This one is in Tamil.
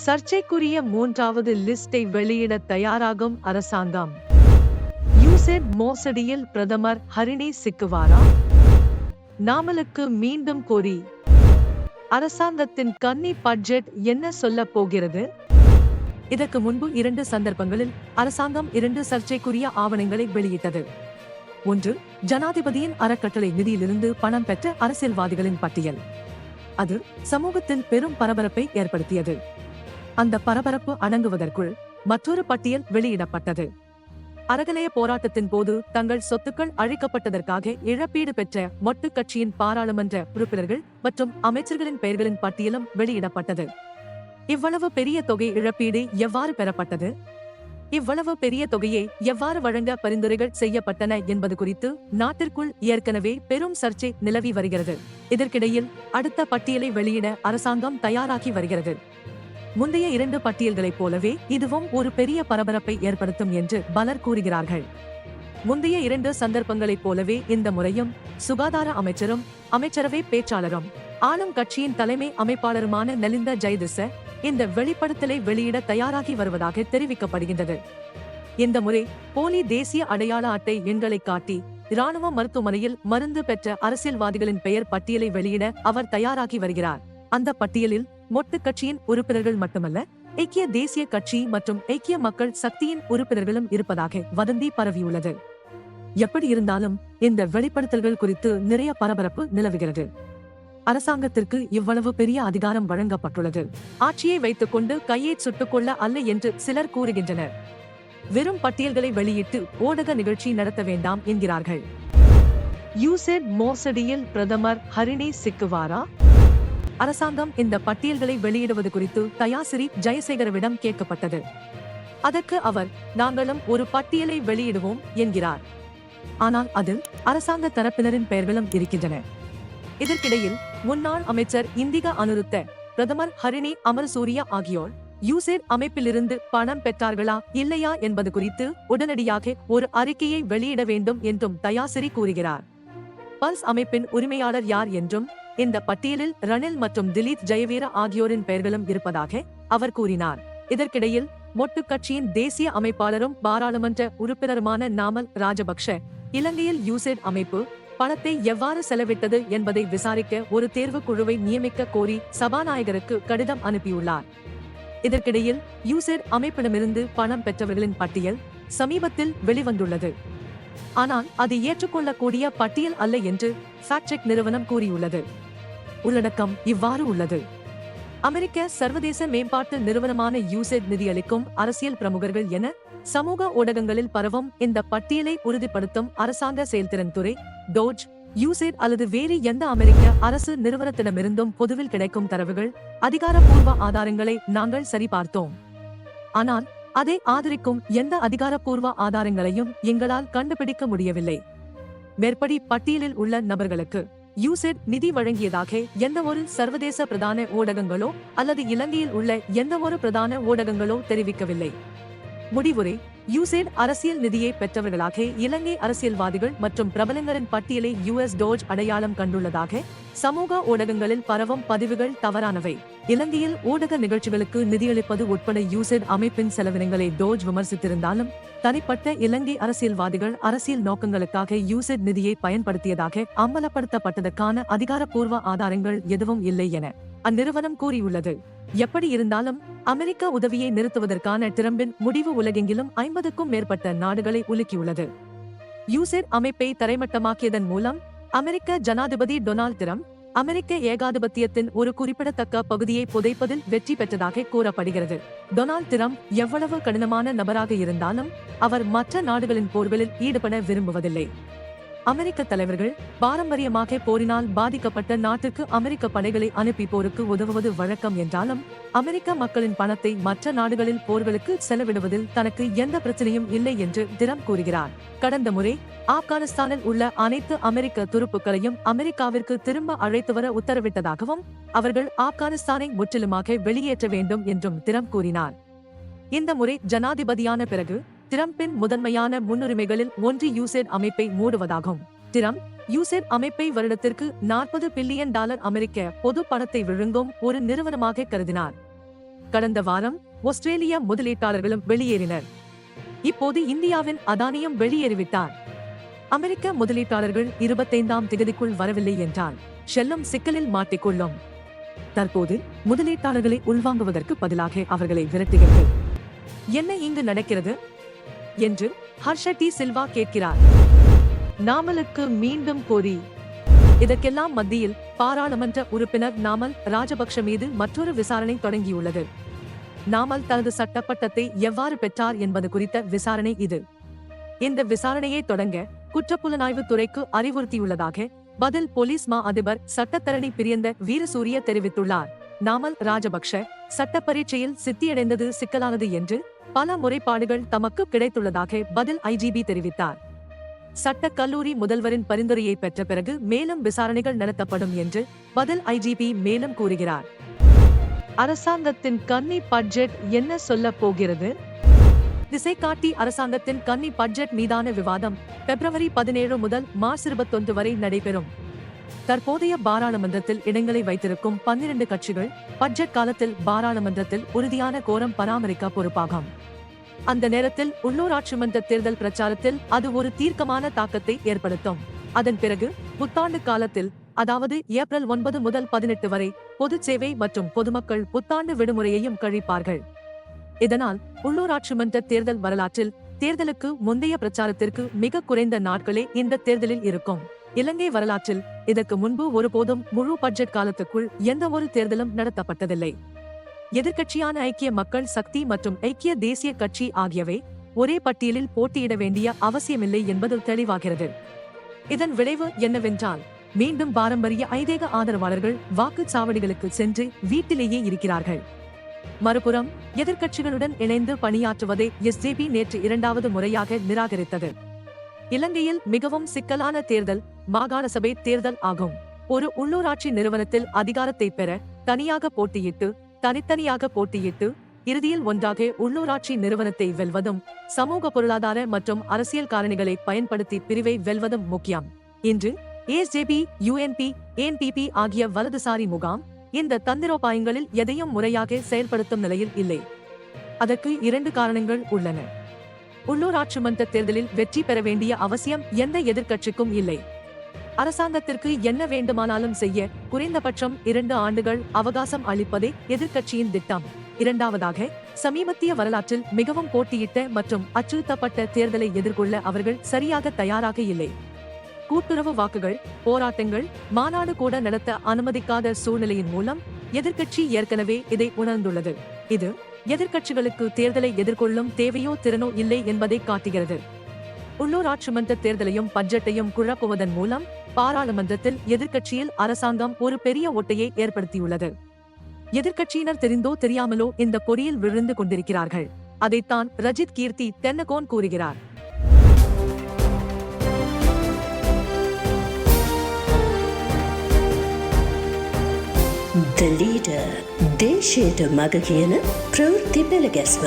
சர்ச்சைக்குரிய மூன்றாவது லிஸ்டை வெளியிட தயாராகும் அரசாங்கம். யூசெட் மோசடியில் பிரதமர் ஹரிணி சிக்குவாரா? நாமலுக்கு மீண்டும் கோரி அரசாங்கத்தின் கன்னி பட்ஜெட் என்ன சொல்ல போகிறது? இதற்கு முன்பு 2 சந்தர்ப்பங்களில் அரசாங்கம் 2 சர்ச்சைக்குரிய ஆவணங்களை வெளியிட்டது. ஒன்று, ஜனாதிபதியின் அறக்கட்டளை நிதியிலிருந்து பணம் பெற்ற அரசியல்வாதிகளின் பட்டியல். அது சமூகத்தில் பெரும் பரபரப்பை ஏற்படுத்தியது. அந்த பரபரப்பு அடங்குவதற்குள் மற்றொரு பட்டியல் வெளியிடப்பட்டது. அறகலைய போராட்டத்தின் போது தங்கள் சொத்துக்கள் அழிக்கப்பட்டதற்காக இழப்பீடு பெற்ற மொட்டு கட்சியின் பாராளுமன்ற உறுப்பினர்கள் மற்றும் அமைச்சர்களின் பெயர்களின் பட்டியலும் வெளியிடப்பட்டது. இவ்வளவு பெரிய தொகை இழப்பீடு எவ்வாறு பெறப்பட்டது? இவ்வளவு பெரிய தொகையை எவ்வாறு வழங்க பரிந்துரைகள் செய்யப்பட்டன என்பது குறித்து நாட்டிற்குள் ஏற்கனவே பெரும் சர்ச்சை நிலவி வருகிறது. இதற்கிடையில் அடுத்த பட்டியலை வெளியிட அரசாங்கம் தயாராகி வருகிறது. முந்தைய 2 பட்டியல்களைப் போலவே இதுவும் ஒரு பெரிய பரபரப்பை ஏற்படுத்தும் என்று பலர் கூறுகிறார்கள். முந்தைய 2 சந்தர்ப்பங்களைப் போலவே இந்த முறையும் சுகாதார அமைச்சரும் அமைச்சரவை பேச்சாளரும் ஆளும் கட்சியின் தலைமை அமைப்பாளருமான நலிந்த ஜெயதிச இந்த வெளிப்படுத்தலை வெளியிட தயாராகி வருவதாக தெரிவிக்கப்படுகின்றது. இந்த முறை போலி தேசிய அடையாள அட்டை எண்களை காட்டி இராணுவ மருத்துவமனையில் மருந்து பெற்ற அரசியல்வாதிகளின் பெயர் பட்டியலை வெளியிட அவர் தயாராகி வருகிறார். அந்த பட்டியலில் மொட்டு கட்சியின் உறுப்பினர்கள் மட்டுமல்ல, ஐக்கிய தேசிய கட்சி மற்றும் ஐக்கிய மக்கள் சக்தியின் உறுப்பினர்களும் இருப்பதாக வதந்தி பரவியுள்ளது. எப்படி இருந்தாலும் இந்த வெளிப்படுத்தல்கள் குறித்து நிறைய பரபரப்பு நிலவுகிறது. அரசாங்கத்திற்கு இவ்வளவு பெரிய அதிகாரம் வழங்கப்பட்டுள்ளது ஆட்சியை வைத்துக் கொண்டு கையை சுட்டுக்கொள்ள அல்ல என்று சிலர் கூறுகின்றனர். வெறும் பட்டியல்களை வெளியிட்டு ஊடக நிகழ்ச்சி நடத்த வேண்டாம் என்கிறார்கள். யூசெட் மோசடியில் பிரதமர் ஹரிணி சிக்குவாரா? அரசாங்கம் இந்த பட்டியல்களை வெளியிடுவது குறித்து தயாசிரி ஜெயசேகரவிடம் கேட்கப்பட்டது. அதற்கு அவர், நாங்களும் ஒரு பட்டியலை வெளியிடுவோம் என்கிறார். ஆனால் அதில் அரசாங்க தரப்பினரின் பெயர்களும் இருக்கின்றன. இதற்கிடையில் முன்னாள் அமைச்சர் இந்திகா அனுருத்த, பிரதமர் ஹரிணி அமரசூரியா ஆகியோர் யூசெட் அமைப்பிலிருந்து பணம் பெற்றார்களா இல்லையா என்பது குறித்து உடனடியாக ஒரு அறிக்கையை வெளியிட வேண்டும் என்றும் தயாசிரி கூறுகிறார். பல்ஸ் அமைப்பின் உரிமையாளர் யார் என்றும் இந்த பட்டியலில் ரணில் மற்றும் திலீப் ஜெயவீர ஆகியோரின் பெயர்களும் இருப்பதாக அவர் கூறினார். இதற்கிடையில் மொட்டு கட்சியின் தேசிய அமைப்பாளரும் பாராளுமன்ற உறுப்பினருமான நாமல் ராஜபக்ஷ, இலங்கையில் யூசெட் அமைப்பு பணத்தை எவ்வாறு செலவிட்டது என்பதை விசாரிக்க ஒரு தேர்வு குழுவை நியமிக்க கோரி சபாநாயகருக்கு கடிதம் அனுப்பியுள்ளார். இதற்கிடையில் யூசெட் அமைப்பிடமிருந்து பணம் பெற்றவர்களின் பட்டியல் சமீபத்தில் வெளிவந்துள்ளது. ஆனால் அது ஏற்றுக்கொள்ளக்கூடிய பட்டியல் அல்ல என்று ஃபேக்ட் செக் நிறுவனம் கூறியுள்ளது. உள்ளடக்கம் இவ்வாறு உள்ளது. அமெரிக்க சர்வதேச மேம்பாட்டு நிறுவனமான யூசெட் நிதியளிக்கும் அரசியல் பிரமுகர்கள் என சமூக ஊடகங்களில் பரவும் இந்த பட்டியலை உறுதிப்படுத்தும் அரசாங்க செயல்திறன் துறை, டோஜ், யூசெட் அல்லது வேறு எந்த அமெரிக்க அரசு நிறுவனத்திடமிருந்தும் பொதுவில் கிடைக்கும் தரவுகள், அதிகாரப்பூர்வ ஆதாரங்களை நாங்கள் சரிபார்த்தோம். ஆனால் அதை ஆதரிக்கும் எந்த அதிகாரப்பூர்வ ஆதாரங்களையும் எங்களால் கண்டுபிடிக்க முடியவில்லை. மேற்படி பட்டியலில் உள்ள நபர்களுக்கு யூசெட் நிதி வழங்கியதாக எந்தவொரு சர்வதேச பிரதான ஊடகங்களோ அல்லது இலங்கையில் உள்ள எந்தவொரு பிரதான ஊடகங்களோ தெரிவிக்கவில்லை. முடிவுரை: யூசெட் அரசியல் நிதியை பெற்றவர்களாக இலங்கை அரசியல்வாதிகள் மற்றும் பிரபலங்களின் பட்டியலை US டோஜ் அடையாளம் கண்டுள்ளதாக சமூக ஊடகங்களில் பரவும் பதிவுகள் தவறானவை. இலங்கையில் ஊடக நிகழ்ச்சிகளுக்கு நிதியளிப்பது உட்பட யூசெட் அமைப்பின் செலவினங்களை டோஜ் விமர்சித்திருந்தாலும், தனிப்பட்ட இலங்கை அரசியல்வாதிகள் அரசியல் நோக்கங்களுக்காக யூசெட் நிதியை பயன்படுத்தியதாக அம்பலப்படுத்தப்பட்டதற்கான அதிகாரப்பூர்வ ஆதாரங்கள் எதுவும் இல்லை என அந்நிறுவனம் கூறியுள்ளது. எப்படி இருந்தாலும் அமெரிக்க உதவியை நிறுத்துவதற்கான டிரம்பின் முடிவு உலகெங்கிலும் 50க்கும் மேற்பட்ட நாடுகளை உலுக்கியுள்ளது. யூசெட் அமைப்பை தரைமட்டமாக்கியதன் மூலம் அமெரிக்க ஜனாதிபதி டொனால்ட் டிரம்ப் அமெரிக்க ஏகாதிபத்தியத்தின் ஒரு குறிப்பிடத்தக்க பகுதியை புதைப்பதில் வெற்றி பெற்றதாக கூறப்படுகிறது. டொனால்ட் டிரம்ப் எவ்வளவு கடினமான நபராக இருந்தாலும் அவர் மற்ற நாடுகளின் போர்களில் ஈடுபட விரும்புவதில்லை. அமெரிக்க தலைவர்கள் பாரம்பரியமாக போரினால் பாதிக்கப்பட்ட நாட்டுக்கு அமெரிக்க படைகளை அனுப்பி போருக்கு உதவுவது வழக்கம் என்றாலும், அமெரிக்க மக்களின் பணத்தை மற்ற நாடுகளில் போர்களுக்கு செலவிடுவதில் தனக்கு எந்த பிரச்சனையும் இல்லை என்று டிரம்ப் கூறுகிறார். கடந்த முறை ஆப்கானிஸ்தானில் உள்ள அனைத்து அமெரிக்க துருப்புக்களையும் அமெரிக்காவிற்கு திரும்ப அழைத்து வர உத்தரவிட்டதாகவும், அவர்கள் ஆப்கானிஸ்தானை முற்றிலுமாக வெளியேற்ற வேண்டும் என்றும் டிரம்ப் கூறினார். இந்த முறை ஜனாதிபதியான பிறகு டிரம்பின் முதன்மையான முன்னுரிமைகளில் ஒன்று யூசெட் அமைப்பை மூடுவதாகும். டிரம்ப் யூசெட் அமைப்பை வருடத்திற்கு $40 பில்லியன் அமெரிக்க பொது பணத்தை விழுங்கும் ஒரு நிறுவனமாக கருதினார். கடந்த வாரம் ஆஸ்திரேலிய முதலீட்டாளர்களும் வெளியேறினர். இப்போது இந்தியாவின் அதானியும் வெளியேறிவிட்டார். அமெரிக்க முதலீட்டாளர்கள் 25ஆம் தேதிக்குள் வரவில்லை என்றால் ஷெல்லும் சிக்கலில் மாட்டிக்கொள்ளும். தற்போது முதலீட்டாளர்களை உள்வாங்குவதற்கு பதிலாக அவர்களை விரட்டுகிறது. என்ன இங்கு நடக்கிறது என்று ஹர்ஷ டி சில்வா கேட்கிறார். நாமலுக்கு மீண்டும் கோரி. இதற்கெல்லாம் மத்தியில் பாராளுமன்ற உறுப்பினர் நாமல் ராஜபக்ஷ மீது மற்றொரு விசாரணை தொடங்கியுள்ளது. நாமல் தனது சட்டப்பட்டத்தை எவ்வாறு பெற்றார் என்பது குறித்த விசாரணை இது. இந்த விசாரணையை தொடங்க குற்றப்புலனாய்வு துறைக்கு அறிவுறுத்தியுள்ளதாக பதில் போலீஸ் மா அதிபர் சட்டத்தரணி பிரியந்த வீரசூரிய தெரிவித்துள்ளார். நாமல் ராஜபக்ஷ சட்ட பரீட்சையில் சித்தியடைந்தது சிக்கலானது என்று பல முறைப்பாடுகள் தமக்கு கிடைத்துள்ளதாக பதில் ஐஜிபி தெரிவித்தார். சட்ட கல்லூரி முதல்வரின் பரிந்துரையை பெற்ற பிறகு மேலும் விசாரணைகள் நடத்தப்படும் என்று பதில் ஐஜிபி மேலும் கூறுகிறார். அரசாங்கத்தின் கன்னி பட்ஜெட் என்ன சொல்ல போகிறது? திசை காட்டி அரசாங்கத்தின் கன்னி பட்ஜெட் மீதான விவாதம் பிப்ரவரி 17 முதல் மார்ச் 21 வரை நடைபெறும். தற்போதைய பாராளுமன்றத்தில் இடங்களை வைத்திருக்கும் 12 கட்சிகள் பட்ஜெட் காலத்தில் பாராளுமன்றத்தில் உறுதியான கோரம் பராமரிக்க பொறுப்பாகும். அந்த நேரத்தில் உள்ளூராட்சி மன்ற தேர்தல் பிரச்சாரத்தில் அது ஒரு தீர்க்கமான தாக்கத்தை ஏற்படுத்தும். அதன் பிறகு புத்தாண்டு காலத்தில், அதாவது ஏப்ரல் 9 முதல் 18 வரை பொது சேவை மற்றும் பொதுமக்கள் புத்தாண்டு விடுமுறையையும் கழிப்பார்கள். இதனால் உள்ளூராட்சி மன்ற தேர்தல் வரலாற்றில் தேர்தலுக்கு முந்தைய பிரச்சாரத்திற்கு மிக குறைந்த நாட்களே இந்த தேர்தலில் இருக்கும். இலங்கை வரலாற்றில் இதற்கு முன்பு ஒருபோதும் முழு பட்ஜெட் காலத்துக்குள் எந்த ஒரு தேர்தலும் நடத்தப்பட்டதில்லை. எதிர்க்கட்சியான ஐக்கிய மக்கள் சக்தி மற்றும் ஐக்கிய தேசிய கட்சி ஆகியவை ஒரே பட்டியலில் போட்டியிட வேண்டிய அவசியமில்லை என்பது தெளிவாகிறது. இதன் விளைவு என்னவென்றால், மீண்டும் பாரம்பரிய ஐதேக ஆதரவாளர்கள் வாக்குச்சாவடிகளுக்கு சென்று வீட்டிலேயே இருக்கிறார்கள். மறுபுறம் எதிர்க்கட்சிகளுடன் இணைந்து பணியாற்றுவதை எஸ்ஜேபி நேற்று 2வது முறையாக நிராகரித்தது. இலங்கையில் மிகவும் சிக்கலான தேர்தல் மாகாண சபை தேர்தல் ஆகும். ஒரு உள்ளூராட்சி நிறுவனத்தில் அதிகாரத்தை பெற தனியாக போட்டியிட்டு தனித்தனியாக போட்டியிட்டு இறுதியில் ஒன்றாக உள்ளூராட்சி நிறுவனத்தை வெல்வதும் சமூக பொருளாதார மற்றும் அரசியல் காரணிகளை பயன்படுத்தி பிரிவை வெல்வதும் முக்கியம். இன்று எஸ்ஜேபி, யுஎன்பி, என்பிபி ஆகிய வலதுசாரி முகாம் இந்த தந்திரோபாயங்களில் எதையும் முறையாக செயல்படுத்தும் நிலையில் இல்லை. அதற்கு 2 காரணங்கள் உள்ளன. உள்ளூராட்சி மன்ற தேர்தலில் வெற்றி பெற வேண்டிய அவசியம் எந்த எதிர்க்கட்சிக்கும் இல்லை. அரசாங்கத்திற்கு என்ன வேண்டுமானாலும் செய்ய குறைந்தபட்சம் 2 ஆண்டுகள் அவகாசம் அளிப்பதே எதிர்க்கட்சியின் திட்டம். இரண்டாவதாக, சமீபத்திய வரலாற்றில் மிகவும் போட்டியிட்ட மற்றும் அச்சுறுத்தப்பட்ட தேர்தலை எதிர்கொள்ள அவர்கள் சரியாக தயாராக இல்லை. கூட்டுறவு வாக்குகள், போராட்டங்கள், மாநாடு கூட நடத்த அனுமதிக்காத சூழ்நிலையின் மூலம் எதிர்க்கட்சி ஏற்கனவே இதை உணர்ந்துள்ளது. இது எதிர்க்கட்சிகளுக்கு தேர்தலை எதிர்கொள்ளும் தேவையோ திறனோ இல்லை என்பதை காட்டுகிறது. உள்ளூராட்சி மன்ற தேர்தலையும் பட்ஜெட்டையும் குழப்புவதன் மூலம் பாராளுமன்றத்தில் எதிர்க்கட்சியில் அரசாங்கம் ஒரு பெரிய ஓட்டையை ஏற்படுத்தியுள்ளது. எதிர்க்கட்சியினர் தெரிந்தோ தெரியாமலோ இந்த பொறியில் விழுந்து கொண்டிருக்கிறார்கள். அதைத்தான் ரஜித் கீர்த்தி தென்னகோன் கூறுகிறார். The Leader, දේශයට මග කියන ප්‍රවෘත්ති පෙළගැස්ම